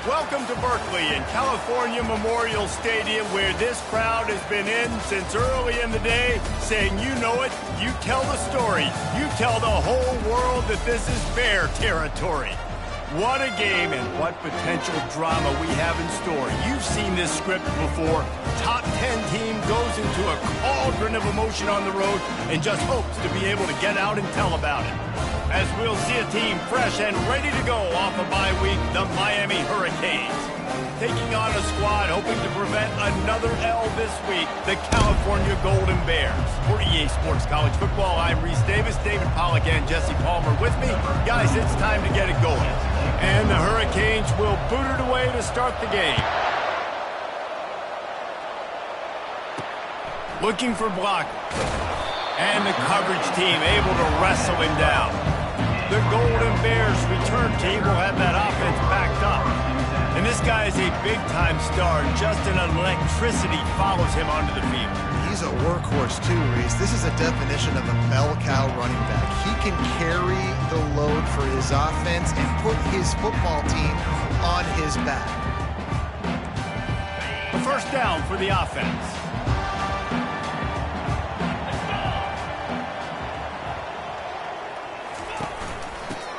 Welcome to Berkeley and California Memorial Stadium, where this crowd has been in since early in the day, saying, you know it, you tell the story, you tell the whole world that this is Bear territory. What a game and what potential drama we have in store. You've seen this script before. Top 10 team goes into a cauldron of emotion on the road and just hopes to be able to get out and tell about it. As we'll see a team fresh and ready to go off a bye week, the Miami Hurricanes. Taking on a squad hoping to prevent another L this week, the California Golden Bears. For EA Sports College Football, I'm Reese Davis, David Pollack, and Jesse Palmer with me. Guys, it's time to get it going. And the Hurricanes will boot it away to start the game. Looking for blockers. And the coverage team able to wrestle him down. The Golden Bears return team will have that offense backed up. And this guy is a big-time star. Just an electricity follows him onto the field. He's a workhorse too, Reese. This is a definition of a bell cow running back. He can carry the load for his offense and put his football team on his back. A first down for the offense.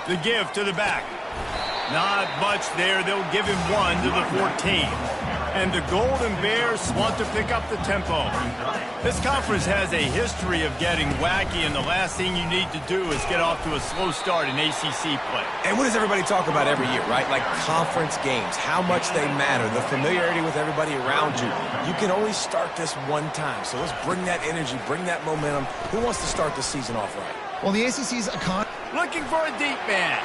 The give to the back. Not much there. They'll give him one to the 14. And the Golden Bears want to pick up the tempo. This conference has a history of getting wacky, and the last thing you need to do is get off to a slow start in ACC play. And what does everybody talk about every year, right? Like conference games, how much they matter, the familiarity with everybody around you. You can only start this one time, so let's bring that energy, bring that momentum. Who wants to start the season off right? Well, the ACC's looking for a deep man.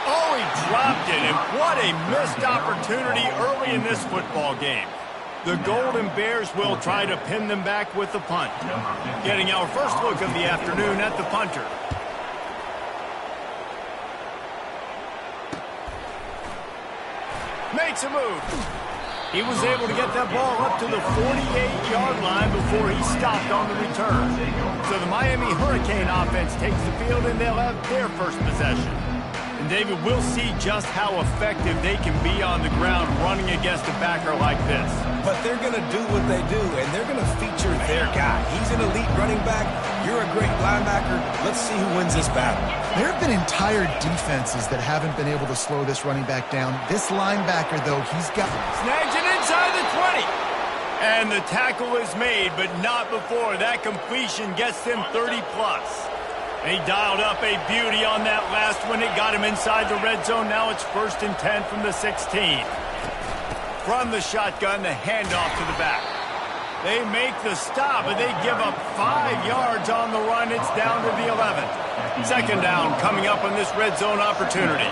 Oh, he dropped it, and what a missed opportunity early in this football game. The Golden Bears will try to pin them back with the punt. Getting our first look of the afternoon at the punter. Makes a move. He was able to get that ball up to the 48-yard line before he stopped on the return. So the Miami Hurricane offense takes the field, and they'll have their first possession. And David, we'll see just how effective they can be on the ground running against a backer like this. But they're going to do what they do, and they're going to feature their guy. He's an elite running back. You're a great linebacker. Let's see who wins this battle. There have been entire defenses that haven't been able to slow this running back down. This linebacker, though, he's got... Snags it inside the 20. And the tackle is made, but not before that completion gets them 30-plus. He dialed up a beauty on that last one. It got him inside the red zone. Now it's 1st and 10 from the 16. From the shotgun, the handoff to the back. They make the stop, but they give up 5 yards on the run. It's down to the 11. Second down coming up on this red zone opportunity.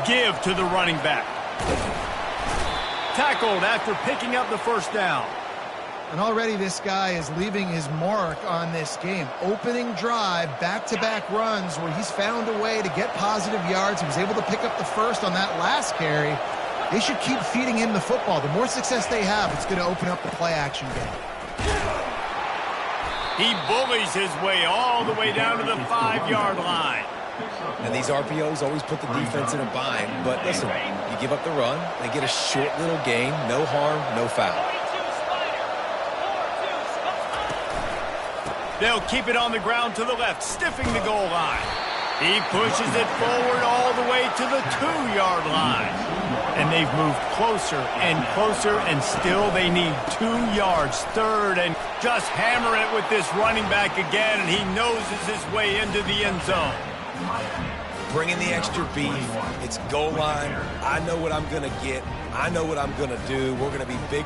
Give to the running back. Tackled after picking up the first down. And already this guy is leaving his mark on this game. Opening drive, back-to-back runs where he's found a way to get positive yards. He was able to pick up the first on that last carry. They should keep feeding him the football. The more success they have, it's going to open up the play-action game. He bullies his way all the way down to the 5-yard line. And these RPOs always put the defense in a bind. But listen, you give up the run, they get a short little gain, no harm, no foul. They'll keep it on the ground to the left, stiffing the goal line. He pushes it forward all the way to the 2-yard line. And they've moved closer and still they need 2 yards. Third, and just hammer it with this running back again, and he noses his way into the end zone. Bringing the extra beef. It's goal line. I know what I'm going to get. I know what I'm going to do. We're going to be big.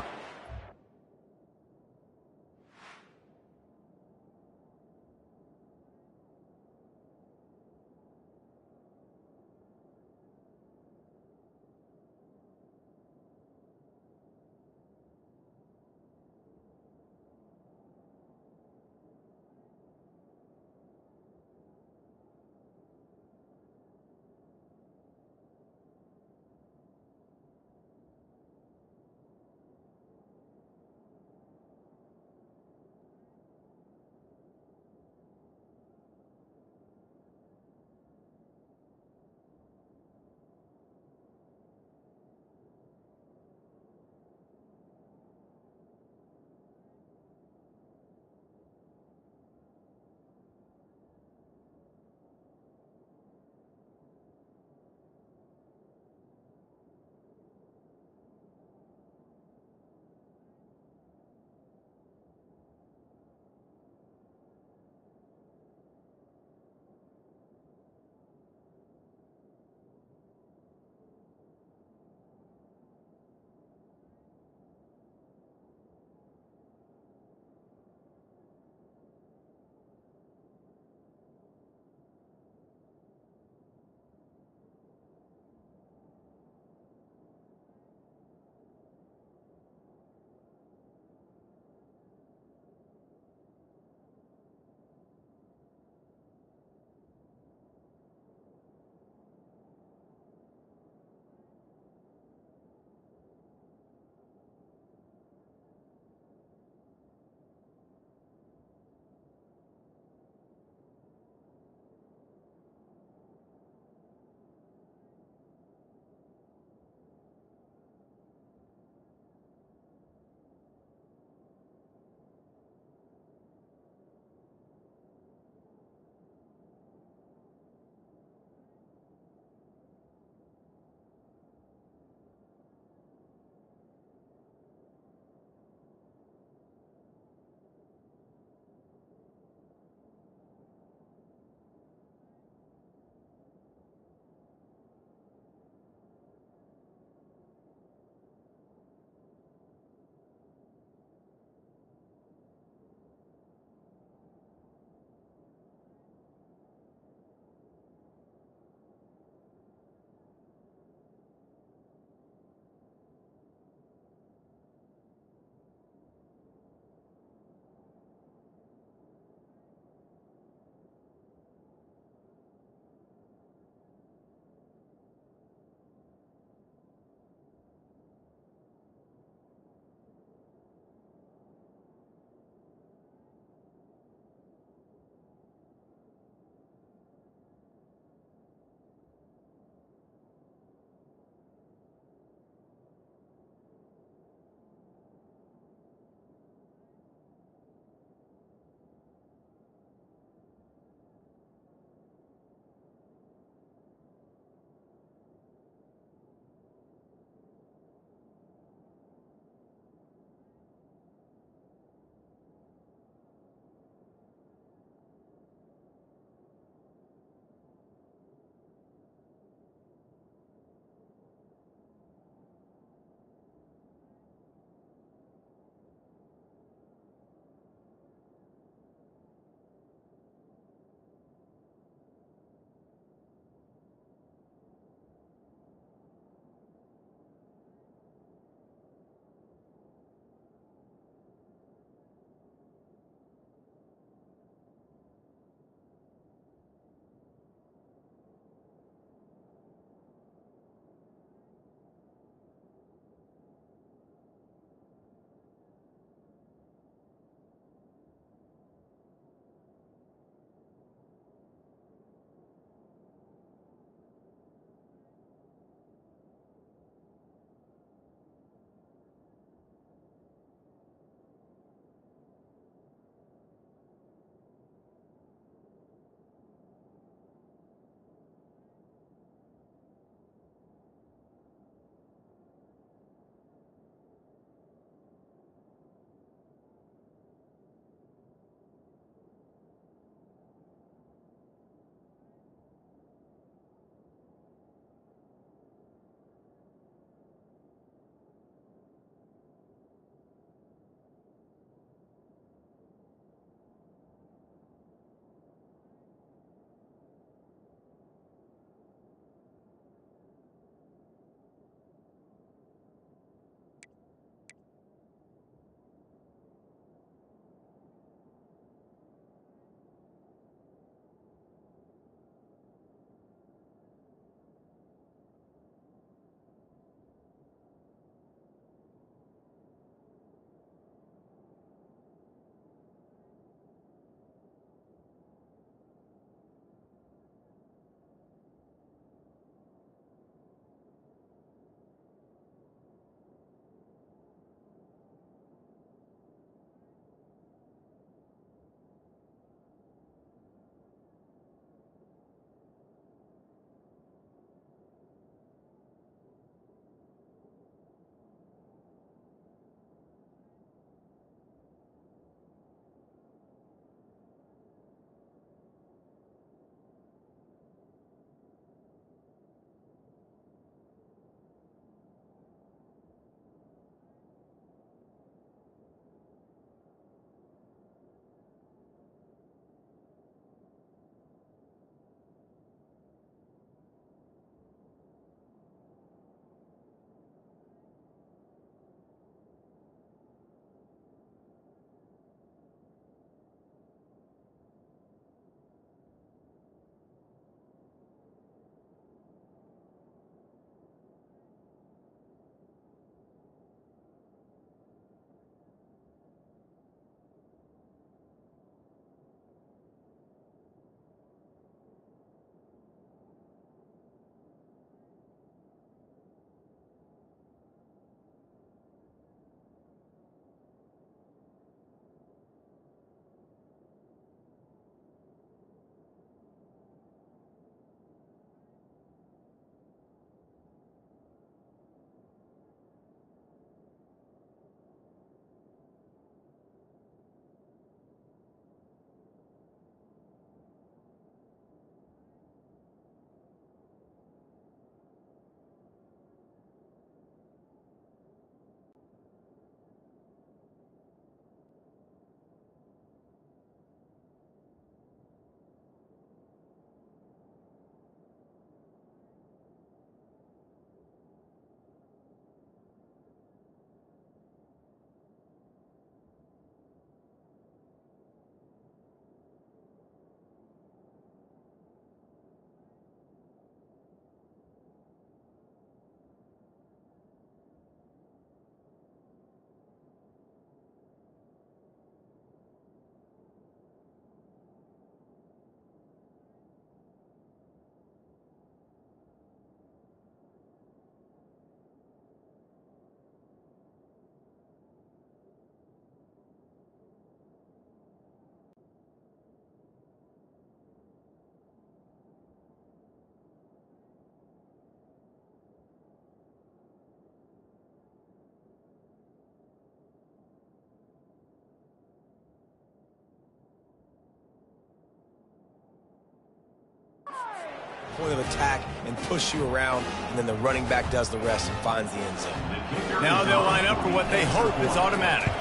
point of attack and push you around, and then the running back does the rest and finds the end zone. Now they'll line up for what they hope is automatic.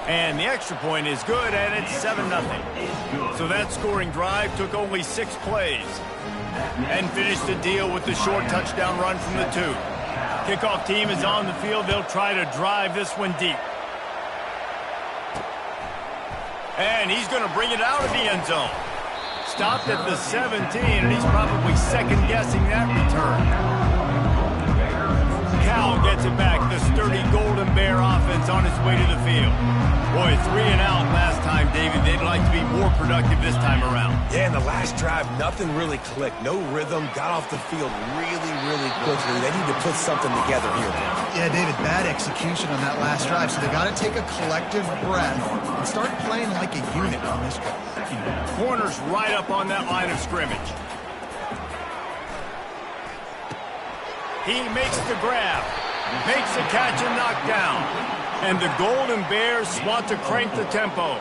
And the extra point is good, and it's 7-0. So that scoring drive took only 6 plays. And finished the deal with the short touchdown run from the 2. Kickoff team is on the field. They'll try to drive this one deep. And he's going to bring it out of the end zone. Stopped at the 17, and he's probably second-guessing that return. Cal gets it back. The sturdy Golden Bear offense on its way to the field. Boy, 3 and out last time, David. They'd like to be more productive this time around. Yeah, in the last drive, nothing really clicked. No rhythm. Got off the field really, really quickly. They need to put something together here. Yeah, David, bad execution on that last drive. So they got to take a collective breath and start playing like a unit on this one. Corner's right up on that line of scrimmage. He makes the grab, makes the catch and knock down. And the Golden Bears want to crank the tempo.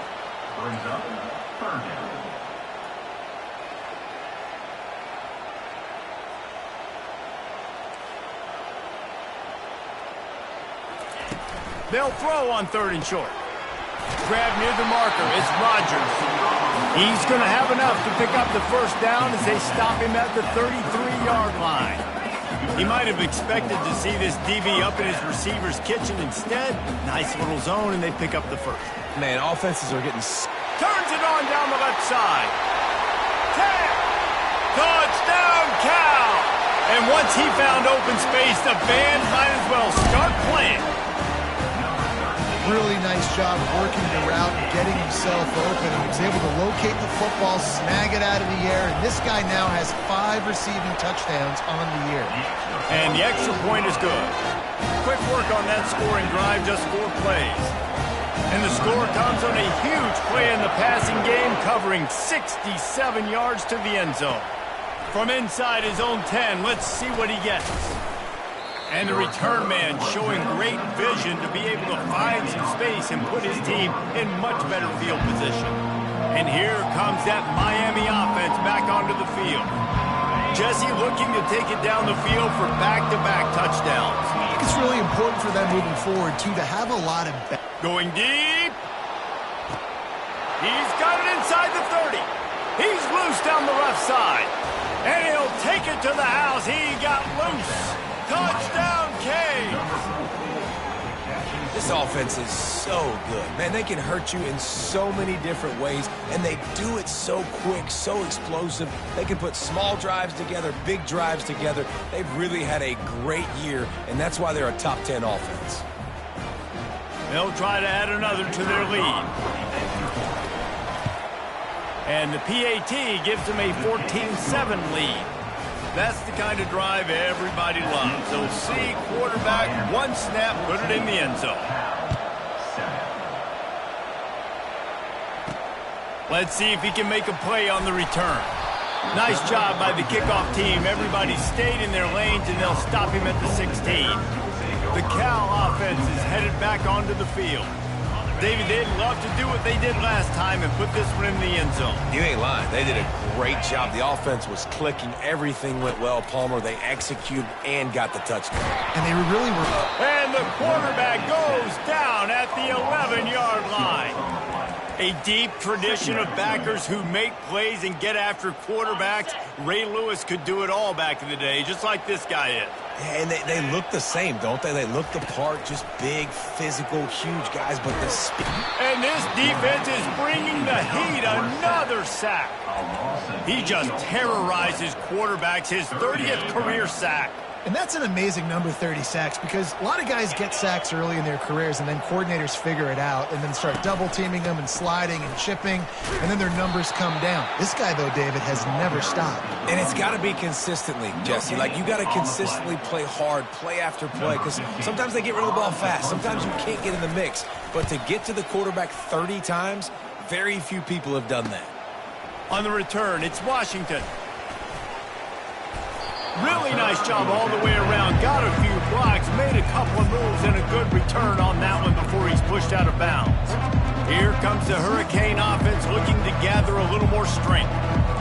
They'll throw on 3rd and short. Grab near the marker. It's Rodgers. He's going to have enough to pick up the first down as they stop him at the 33-yard line. He might have expected to see this DB up in his receiver's kitchen. Instead, nice little zone, and they pick up the first. Man, offenses are getting... Turns it on down the left side. Touchdown, Cal! And once he found open space, the band might as well start playing. Really nice job working the route and getting himself open. He was able to locate the football, snag it out of the air, and this guy now has 5 receiving touchdowns on the year. And the extra point is good. Quick work on that scoring drive, just 4 plays. And the score comes on a huge play in the passing game, covering 67 yards to the end zone. From inside his own 10, let's see what he gets. And the return man showing great vision to be able to find some space and put his team in much better field position. And here comes that Miami offense back onto the field. Jesse looking to take it down the field for back-to-back touchdowns. I think it's really important for them moving forward, too, to have a lot of... Going deep. He's got it inside the 30. He's loose down the left side. And he'll take it to the house. He got loose. Touchdown, Canes! This offense is so good. Man, they can hurt you in so many different ways, and they do it so quick, so explosive. They can put small drives together, big drives together. They've really had a great year, and that's why they're a top 10 offense. They'll try to add another to their lead. And the PAT gives them a 14-7 lead. That's the kind of drive everybody loves. So see quarterback, 1 snap, put it in the end zone. Let's see if he can make a play on the return. Nice job by the kickoff team. Everybody stayed in their lanes, and they'll stop him at the 16. The Cal offense is headed back onto the field. David, they'd love to do what they did last time and put this one in the end zone. You ain't lying. They did a great job. The offense was clicking. Everything went well, Palmer. They executed and got the touchdown. And they really were... And the quarterback goes down at the 11-yard line. A deep tradition of backers who make plays and get after quarterbacks. Ray Lewis could do it all back in the day, just like this guy is. And they look the same, don't they? They look the part, just big, physical, huge guys, but the speed. And this defense is bringing the heat. Another sack. He just terrorizes quarterbacks, his 30th career sack. And that's an amazing number, 30 sacks, because a lot of guys get sacks early in their careers, and then coordinators figure it out and then start double-teaming them and sliding and chipping, and then their numbers come down. This guy, though, David, has never stopped. And it's got to be consistently, Jesse. Like, you got to consistently play hard, play after play, because sometimes they get rid of the ball fast. Sometimes you can't get in the mix. But to get to the quarterback 30 times, very few people have done that. On the return, it's Washington. Really nice job all the way around. Got a few blocks, made a couple of moves, and a good return on that one before he's pushed out of bounds. Here comes the Hurricane offense looking to gather a little more strength.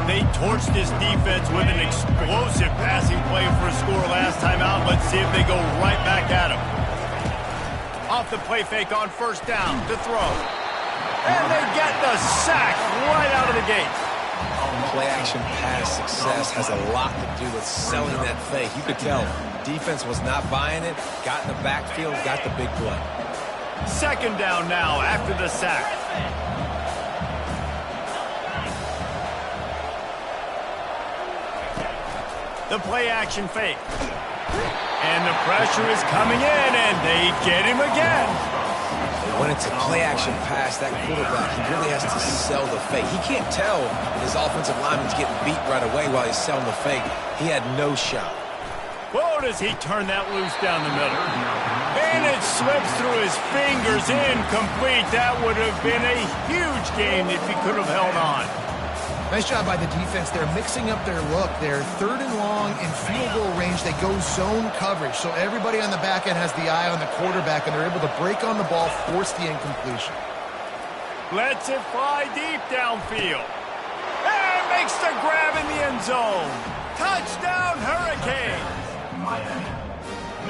They torched this defense with an explosive passing play for a score last time out. Let's see if they go right back at him. Off the play fake on first down to throw. And they get the sack right out of the gate. Play-action pass success has a lot to do with selling that fake. You could tell defense was not buying it, got in the backfield, got the big play. Second down now after the sack. The play-action fake. And the pressure is coming in, and they get him again. When it's a play-action pass, that quarterback, he really has to sell the fake. He can't tell his offensive lineman's getting beat right away while he's selling the fake. He had no shot. Whoa, does he turn that loose down the middle. And it slips through his fingers, incomplete. That would have been a huge game if he could have held on. Nice job by the defense. They're mixing up their look. They're third and long in field goal range. They go zone coverage. So everybody on the back end has the eye on the quarterback, and they're able to break on the ball, force the incompletion. Lets it fly deep downfield. And makes the grab in the end zone. Touchdown, Hurricanes.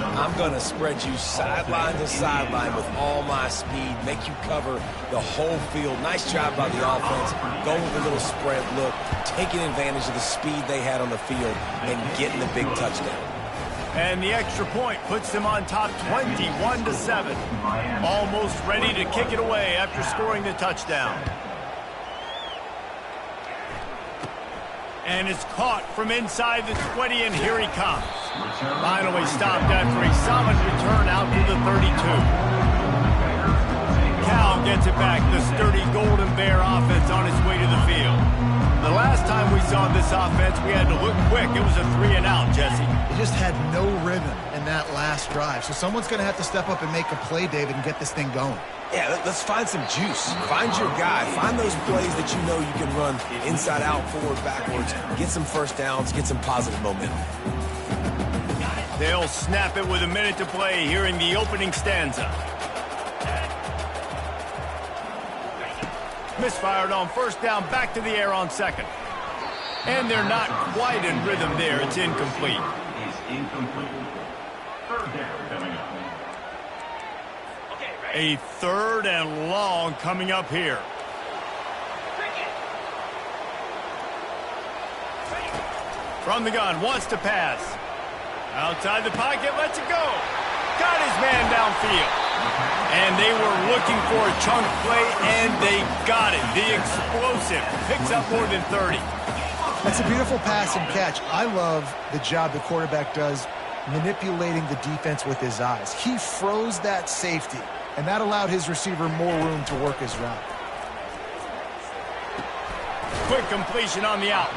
I'm going to spread you sideline to sideline with all my speed, make you cover the whole field. Nice job by the offense, going with a little spread look, taking advantage of the speed they had on the field, and getting the big touchdown. And the extra point puts them on top 21-7. Almost ready to kick it away after scoring the touchdown. And it's caught from inside the 20, and here he comes. Finally stopped after a solid return out to the 32. Cal gets it back, the sturdy Golden Bear offense on its way to the field. The last time we saw this offense, we had to look quick. It was a 3-and-out, Jesse. They just had no rhythm in that last drive. So someone's going to have to step up and make a play, David, and get this thing going. Yeah, let's find some juice. Find your guy. Find those plays that you know you can run inside out, forward, backwards. Get some first downs. Get some positive momentum. They'll snap it with a minute to play here in the opening stanza. Misfired on first down, back to the air on second. And they're not quite in rhythm there. It's incomplete. Third down coming up. A third and long coming up here. From the gun, wants to pass. Outside the pocket, lets it go. Got his man downfield. And they were looking for a chunk play, and they got it. The explosive picks up more than 30. That's a beautiful pass and catch. I love the job the quarterback does manipulating the defense with his eyes. He froze that safety, and that allowed his receiver more room to work his route. Quick completion on the out.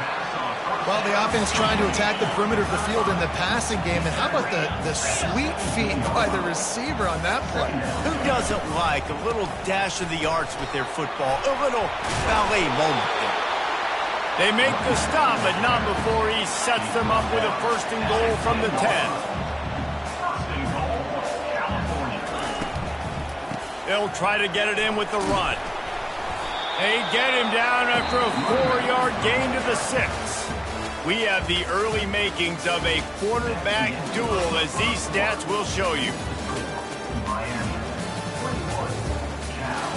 Well, the offense trying to attack the perimeter of the field in the passing game. And how about the sweet feet by the receiver on that play? Who doesn't like a little dash of the arts with their football? A little ballet moment there. They make the stop, but not before he sets them up with a first and goal from the 10. First and goal, California. They'll try to get it in with the run. They get him down after a 4-yard gain to the 6. We have the early makings of a quarterback duel, as these stats will show you. Miami, 21, Cal.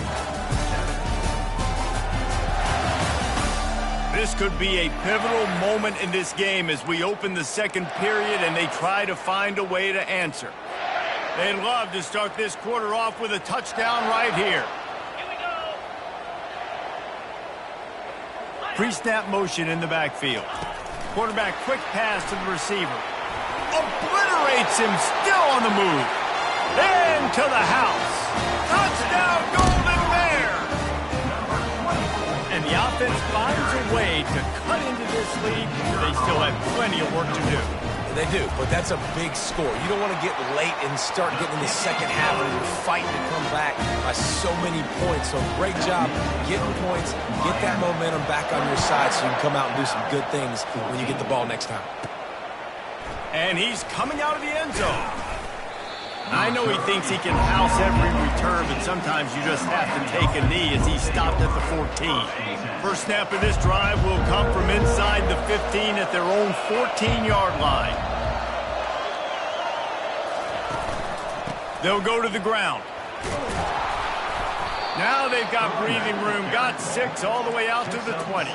This could be a pivotal moment in this game as we open the second period and they try to find a way to answer. They'd love to start this quarter off with a touchdown right here. Pre-snap motion in the backfield. Quarterback quick pass to the receiver. Obliterates him, still on the move. Into the house. Touchdown, Golden Bear! And the offense finds a way to cut into this lead. They still have plenty of work to do. They do, but that's a big score. You don't want to get late and start getting in the second half and you're fighting to come back by so many points. So great job getting points, get that momentum back on your side so you can come out and do some good things when you get the ball next time. And he's coming out of the end zone. I know he thinks he can house every return, but sometimes you just have to take a knee as he stopped at the 14. First snap of this drive will come from inside the 15 at their own 14-yard line. They'll go to the ground. Now they've got breathing room, got 6 all the way out to the 20.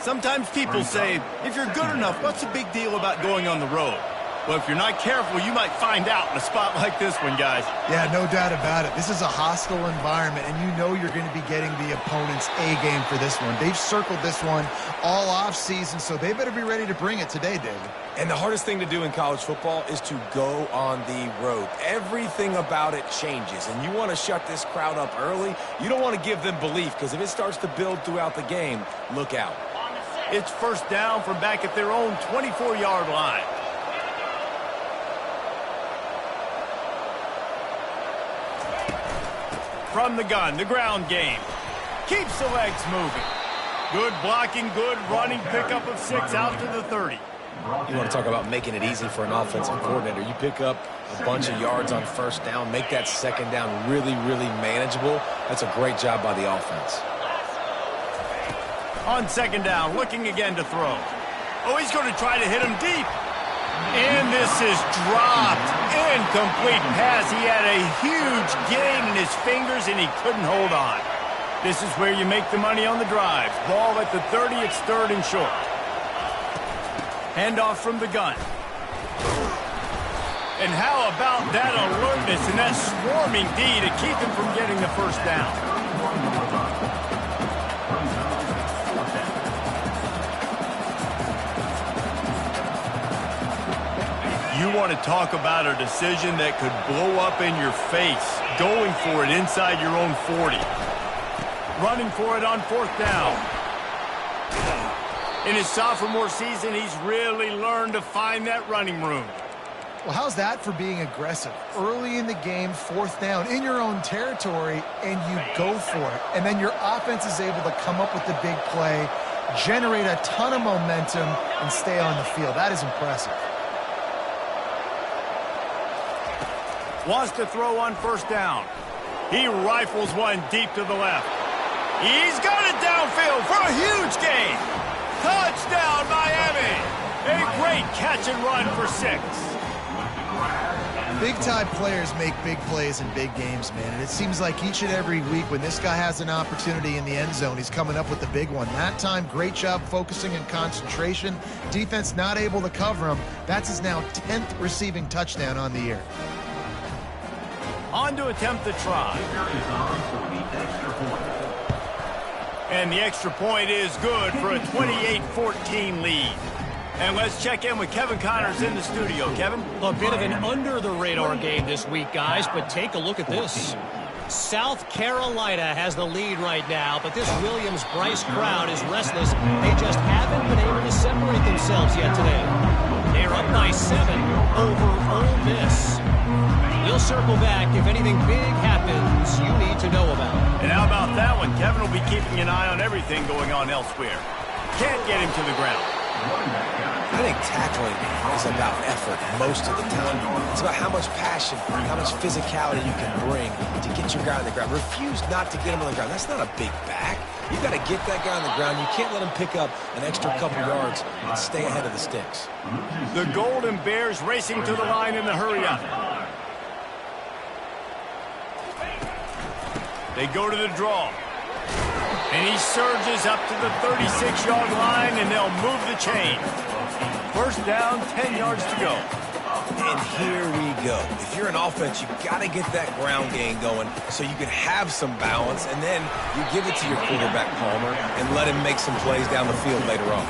Sometimes people say, if you're good enough, what's the big deal about going on the road? Well, if you're not careful, you might find out in a spot like this one, guys. Yeah, no doubt about it. This is a hostile environment, and you know you're going to be getting the opponent's A game for this one. They've circled this one all offseason, so they better be ready to bring it today, David. And the hardest thing to do in college football is to go on the road. Everything about it changes, and you want to shut this crowd up early. You don't want to give them belief, because if it starts to build throughout the game, look out. It's first down from back at their own 24-yard line. From the gun, the ground game. Keeps the legs moving. Good blocking, good running, pickup of 6 out to the 30. You want to talk about making it easy for an offensive coordinator. You pick up a bunch of yards on first down, make that second down really, really manageable. That's a great job by the offense. On second down, looking again to throw. Oh, he's going to try to hit him deep. And this is dropped. Incomplete pass. He had a huge gain in his fingers, and he couldn't hold on. This is where you make the money on the drives. Ball at the 30. It's 3rd and short. Handoff from the gun. And how about that alertness and that swarming D to keep him from getting the first down? You want to talk about a decision that could blow up in your face, going for it inside your own 40. Running for it on 4th down. In his sophomore season, he's really learned to find that running room. Well, how's that for being aggressive? Early in the game, 4th down, in your own territory, and you go for it. And then your offense is able to come up with the big play, generate a ton of momentum, and stay on the field. That is impressive. Wants to throw on 1st down. He rifles one deep to the left. He's got it downfield for a huge gain. Touchdown, Miami. A great catch and run for 6. Big-time players make big plays in big games, man. And it seems like each and every week when this guy has an opportunity in the end zone, he's coming up with the big one. That time, great job focusing and concentration. Defense not able to cover him. That's his now 10th receiving touchdown on the year. On to attempt the try. And the extra point is good for a 28-14 lead. And let's check in with Kevin Connors in the studio. Kevin? A bit of an under-the-radar game this week, guys, but take a look at this. South Carolina has the lead right now, but this Williams-Brice crowd is restless. They just haven't been able to separate themselves yet today. They're up by 7 over Ole Miss. We'll circle back if anything big happens you need to know about. And how about that one? Kevin will be keeping an eye on everything going on elsewhere. Can't get him to the ground. I think tackling is about effort most of the time. It's about how much passion, how much physicality you can bring to get your guy on the ground. Refuse not to get him on the ground. That's not a big back. You've got to get that guy on the ground. You can't let him pick up an extra couple yards and stay ahead of the sticks. The Golden Bears racing to the line in the hurry-up. They go to the draw. And he surges up to the 36-yard line, and they'll move the chain. First down, 10 yards to go. And here we go. If you're an offense, you've got to get that ground game going so you can have some balance, and then you give it to your quarterback, Palmer, and let him make some plays down the field later on.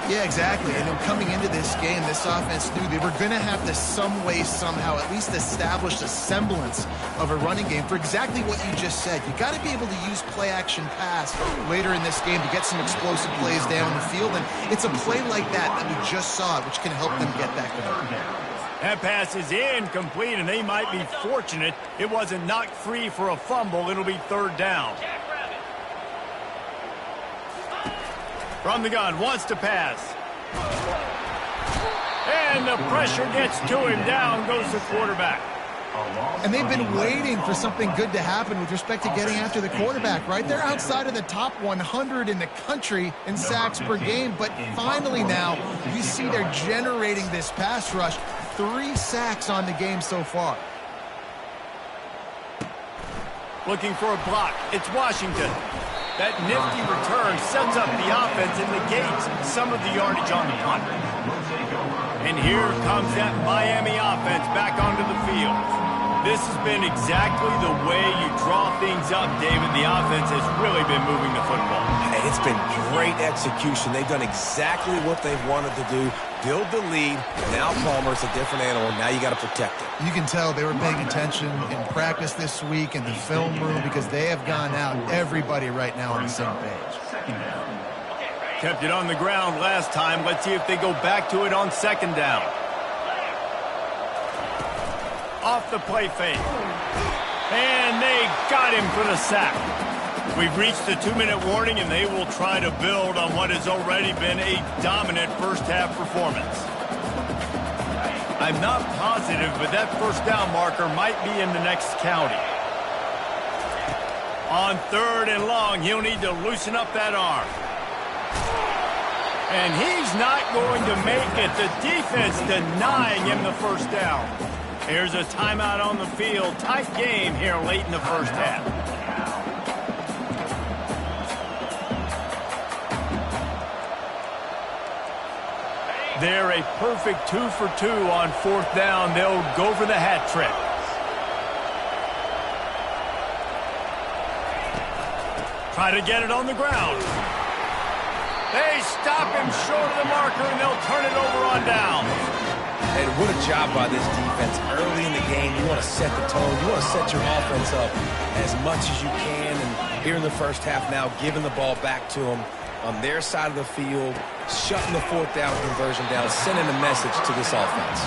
Yeah, exactly. And coming into this game, this offense knew they were going to have to some way, somehow, at least establish a semblance of a running game for exactly what you just said. You got to be able to use play-action pass later in this game to get some explosive plays down the field. And it's a play like that we just saw, which can help them get that going. That pass is incomplete, and they might be fortunate it wasn't knocked free for a fumble. It'll be 3rd down. From the gun, wants to pass. And the pressure gets to him. Down goes the quarterback. And they've been waiting for something good to happen with respect to getting after the quarterback, right? They're outside of the top 100 in the country in sacks per game, but finally now you see they're generating this pass rush. 3 sacks on the game so far. Looking for a block. It's Washington. That nifty return sets up the offense and negates some of the yardage on the punt. And here comes that Miami offense back onto the field. This has been exactly the way you draw things up, David. The offense has really been moving the football. Hey, it's been great execution. They've done exactly what they've wanted to do. Build the lead. Now Palmer's a different animal. Now you got to protect it. You can tell they were paying attention in practice this week in the film room because they have gone out, everybody right now on the same page. Kept it on the ground last time. Let's see if they go back to it on second down. Off the play fake. And they got him for the sack. We've reached the 2-minute warning, and they will try to build on what has already been a dominant first-half performance. I'm not positive, but that first down marker might be in the next county. On 3rd and long, he'll need to loosen up that arm. And he's not going to make it. The defense denying him the first down. Here's a timeout on the field. Tight game here late in the first half. They're a perfect 2 for 2 on 4th down. They'll go for the hat trick. Try to get it on the ground. They stop him short of the marker, and they'll turn it over on down. And what a job by this defense. Early in the game, you want to set the tone. You want to set your offense up as much as you can. And here in the first half now, giving the ball back to them on their side of the field, shutting the 4th down conversion down, sending a message to this offense.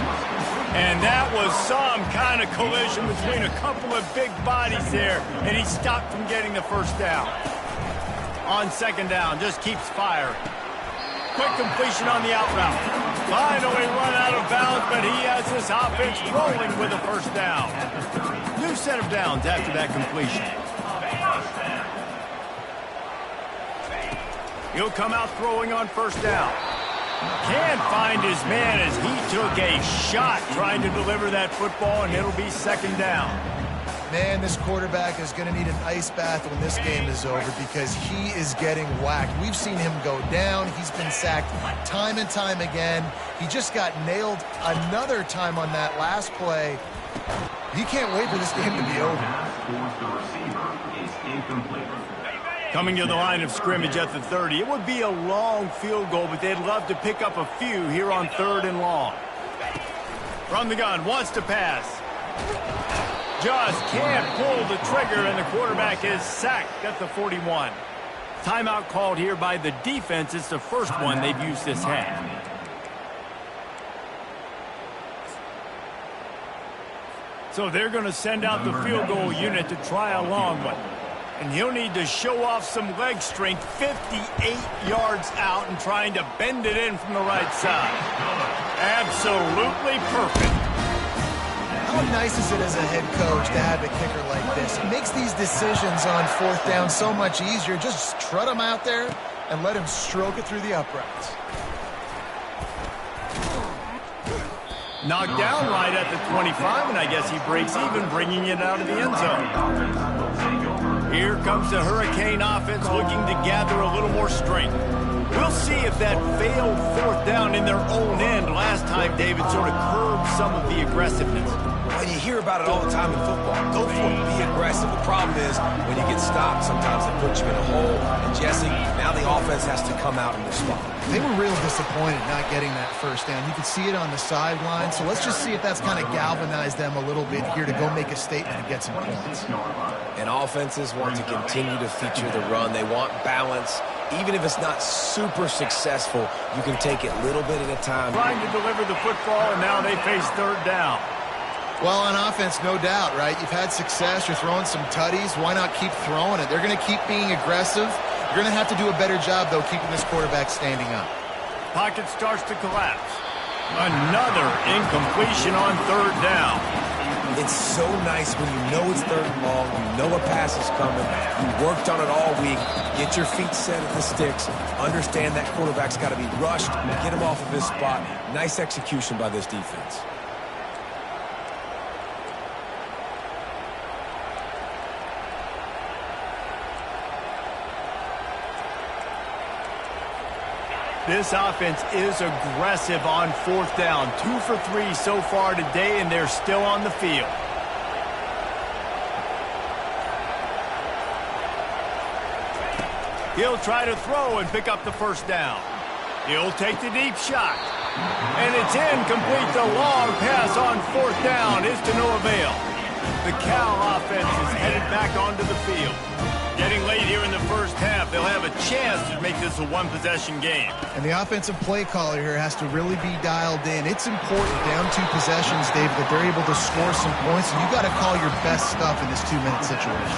And that was some kind of collision between a couple of big bodies there, and he stopped from getting the first down. On second down, just keeps firing. Quick completion on the out route. Finally run out of bounds, but he has this offense rolling with a first down. New set of downs after that completion. He'll come out throwing on first down. Can't find his man as he took a shot trying to deliver that football, and it'll be second down. Man, this quarterback is going to need an ice bath when this game is over because he is getting whacked. We've seen him go down. He's been sacked time and time again. He just got nailed another time on that last play. He can't wait for this game to be over. Coming to the line of scrimmage at the 30. It would be a long field goal, but they'd love to pick up a few here on 3rd and long. From the gun, wants to pass. Just can't pull the trigger, and the quarterback is sacked at the 41. Timeout called here by the defense. It's the first one they've used this half. So they're going to send out the field goal unit to try a long one. And he'll need to show off some leg strength, 58 yards out and trying to bend it in from the right side. Absolutely perfect. How nice is it as a head coach to have a kicker like this? It makes these decisions on 4th down so much easier. Just trot him out there and let him stroke it through the uprights. Knocked down right at the 25, and I guess he breaks even, bringing it out of the end zone. Here comes the Hurricane offense looking to gather a little more strength. We'll see if that failed 4th down in their own end last time, David, sort of curbed some of the aggressiveness. And you hear about it all the time in football. Go for it. Be aggressive. The problem is when you get stopped, sometimes they put you in a hole. And, Jesse, now the offense has to come out and respond. They were real disappointed not getting that first down. You could see it on the sideline. So let's just see if that's kind of galvanized them a little bit here to go make a statement and get some points. And offenses want to continue to feature the run. They want balance. Even if it's not super successful, you can take it little bit at a time. Trying to deliver the football, and now they face 3rd down. Well, on offense, no doubt, right? You've had success. You're throwing some tutties. Why not keep throwing it? They're going to keep being aggressive. You're going to have to do a better job, though, keeping this quarterback standing up. Pocket starts to collapse. Another incompletion on 3rd down. It's so nice when you know it's 3rd and long, you know a pass is coming, you worked on it all week, get your feet set at the sticks, understand that quarterback's got to be rushed, get him off of his spot. Nice execution by this defense. This offense is aggressive on 4th down. 2 for 3 so far today, and they're still on the field. He'll try to throw and pick up the 1st down. He'll take the deep shot. And it's incomplete. The long pass on 4th down is to no avail. The Cal offense is headed back onto the field. Getting late here in the 1st half, they'll have a chance to make this a one-possession game. And the offensive play caller here has to really be dialed in. It's important down 2 possessions, Dave, that they're able to score some points, and you got to call your best stuff in this 2-minute situation.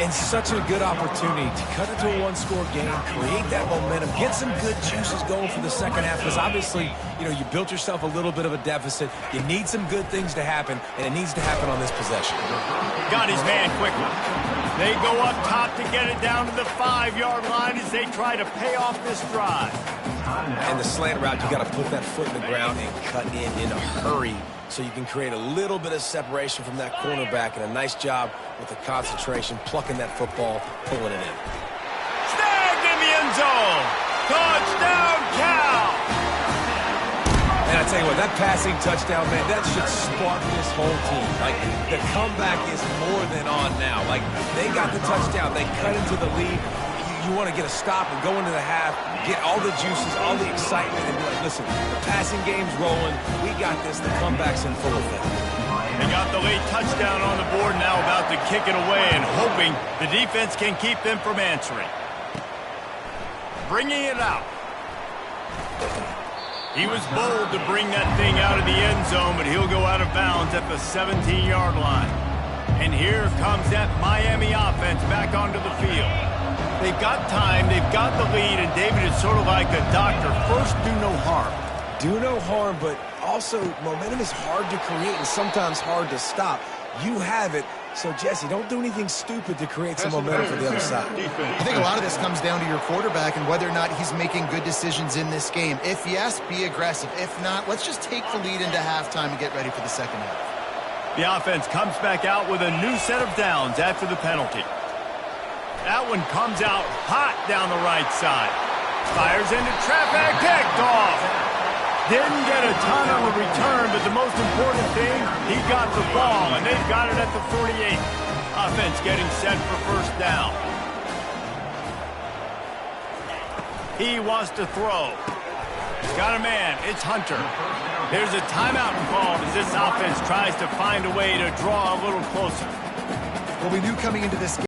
And such a good opportunity to cut into a 1-score game, create that momentum, get some good juices going for the 2nd half, because obviously, you know, you built yourself a little bit of a deficit. You need some good things to happen, and it needs to happen on this possession. Got his man quickly. They go up top to get it down to the 5-yard line as they try to pay off this drive. And the slant route, you got to put that foot in the ground and cut in a hurry so you can create a little bit of separation from that cornerback, and a nice job with the concentration, plucking that football, pulling it in. Snagged in the end zone. Touchdown, Cal! And I tell you what, that passing touchdown, man, that should spark this whole team. Like, the comeback is more than on now. Like, they got the touchdown. They cut into the lead. You want to get a stop and go into the half, get all the juices, all the excitement, and be like, listen, the passing game's rolling. We got this. The comeback's in full effect. They got the late touchdown on the board, now about to kick it away and hoping the defense can keep them from answering. Bringing it out. He was bold to bring that thing out of the end zone, but he'll go out of bounds at the 17-yard line. And here comes that Miami offense back onto the field. They've got time, they've got the lead, and David is sort of like a doctor. First, do no harm. Do no harm, but also momentum is hard to create and sometimes hard to stop. You have it. So, Jesse, don't do anything stupid to create some momentum for the other side. I think a lot of this comes down to your quarterback and whether or not he's making good decisions in this game. If yes, be aggressive. If not, let's just take the lead into halftime and get ready for the 2nd half. The offense comes back out with a new set of downs after the penalty. That one comes out hot down the right side. Fires into traffic, picked off. Didn't get a ton on the return, but the most important thing, he got the ball, and they've got it at the 48. Offense getting set for 1st down. He wants to throw. He's got a man. It's Hunter. There's a timeout called as this offense tries to find a way to draw a little closer. Well, we knew coming into this game